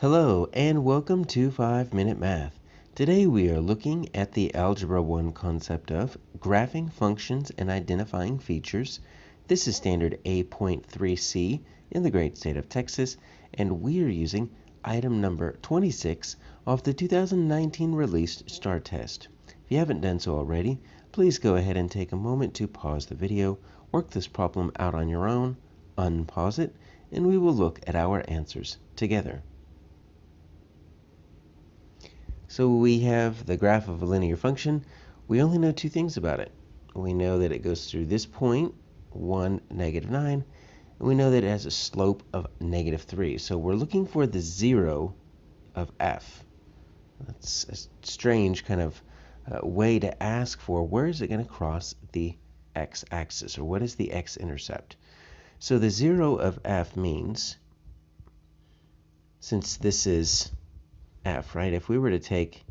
Hello and welcome to 5-Minute Math. Today we are looking at the Algebra 1 concept of graphing functions and identifying features. This is standard A.3C in the great state of Texas, and we are using item number 26 of the 2019 released STAAR test. If you haven't done so already, please go ahead and take a moment to pause the video, work this problem out on your own, unpause it, and we will look at our answers together. So we have the graph of a linear function. We only know two things about it. We know that it goes through this point, 1, -9, and we know that it has a slope of -3. So we're looking for the 0 of f. That's a strange kind of way to ask for where is it going to cross the x-axis, or what is the x-intercept. So the 0 of f means, since this is f, right? If we were to take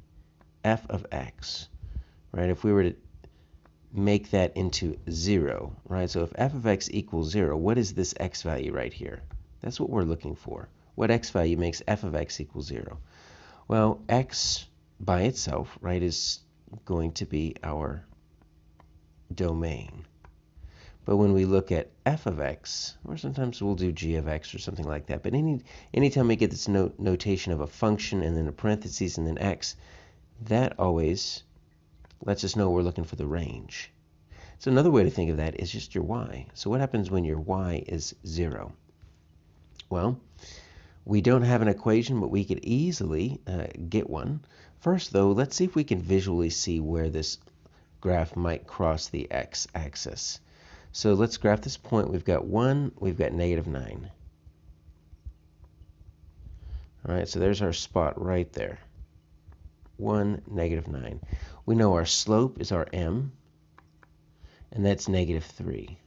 f of x, right? If we were to make that into 0, right? So if f of x equals 0, what is this x value right here? That's what we're looking for. What x value makes f of x equal 0? Well, x by itself, right, is going to be our domain. But when we look at f of x, or sometimes we'll do g of x or something like that, but anytime we get this notation of a function and then a parentheses and then x, that always lets us know we're looking for the range. So another way to think of that is just your y. So what happens when your y is 0? Well, we don't have an equation, but we could easily get one. First, though, let's see if we can visually see where this graph might cross the x-axis. So let's graph this point. We've got 1, we've got -9. All right, so there's our spot right there. 1, -9. We know our slope is our m, and that's -3,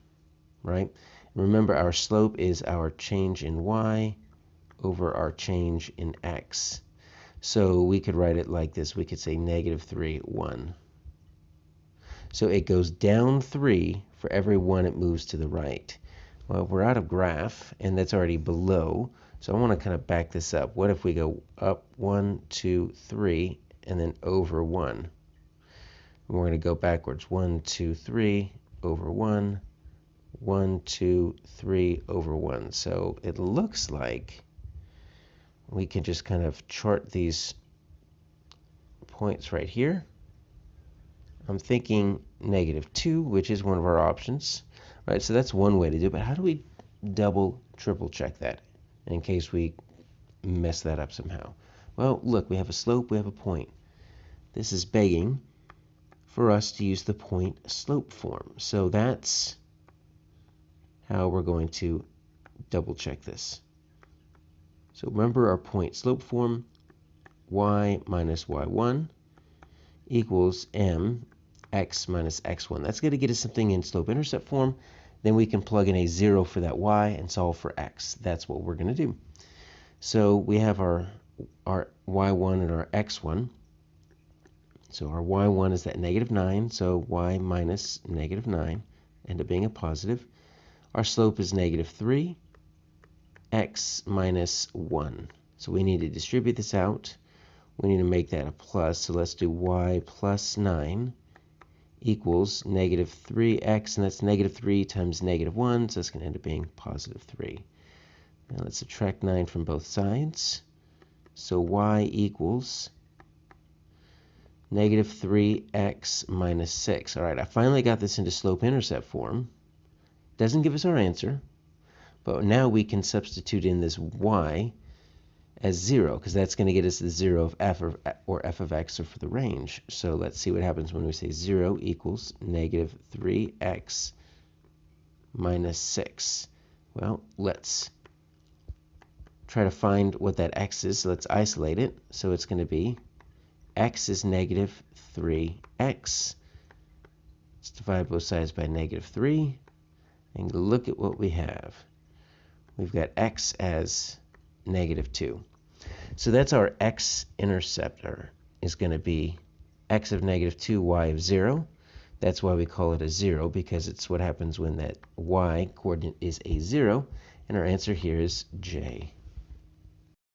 right? Remember, our slope is our change in y over our change in x. So we could write it like this. We could say -3, 1. So it goes down 3 for every 1 it moves to the right. Well, we're out of graph, and that's already below. So I want to kind of back this up. What if we go up 1, 2, 3, and then over 1? And we're going to go backwards. 1, 2, 3, over 1. 1, 2, 3, over 1. So it looks like we can just kind of chart these points right here. I'm thinking -2, which is one of our options, right? So that's one way to do it. But how do we double, triple check that in case we mess that up somehow? Well, look, we have a slope, we have a point. This is begging for us to use the point slope form. So that's how we're going to double check this. So remember our point slope form, y minus y1 equals m x minus x1. That's going to get us something in slope-intercept form. Then we can plug in a 0 for that y and solve for x. That's what we're going to do. So we have our y1 and our x1. So our y1 is that -9, so y minus -9 end up being a positive. Our slope is -3, x minus 1. So we need to distribute this out. We need to make that a plus, so let's do y plus 9 equals -3x, and that's -3 times -1, so it's going to end up being +3. Now let's subtract 9 from both sides. So y equals -3x minus 6. All right, I finally got this into slope-intercept form. Doesn't give us our answer, but now we can substitute in this y as 0, because that's going to get us the 0 of f or f of x, or for the range. So let's see what happens when we say 0 equals -3x minus 6. Well, let's try to find what that x is. So let's isolate it. So it's going to be x is -3x. Let's divide both sides by -3, and look at what we have. We've got x as -2. So that's our x-intercept, is going to be x of -2, y of 0. That's why we call it a 0, because it's what happens when that y coordinate is a 0. And our answer here is J.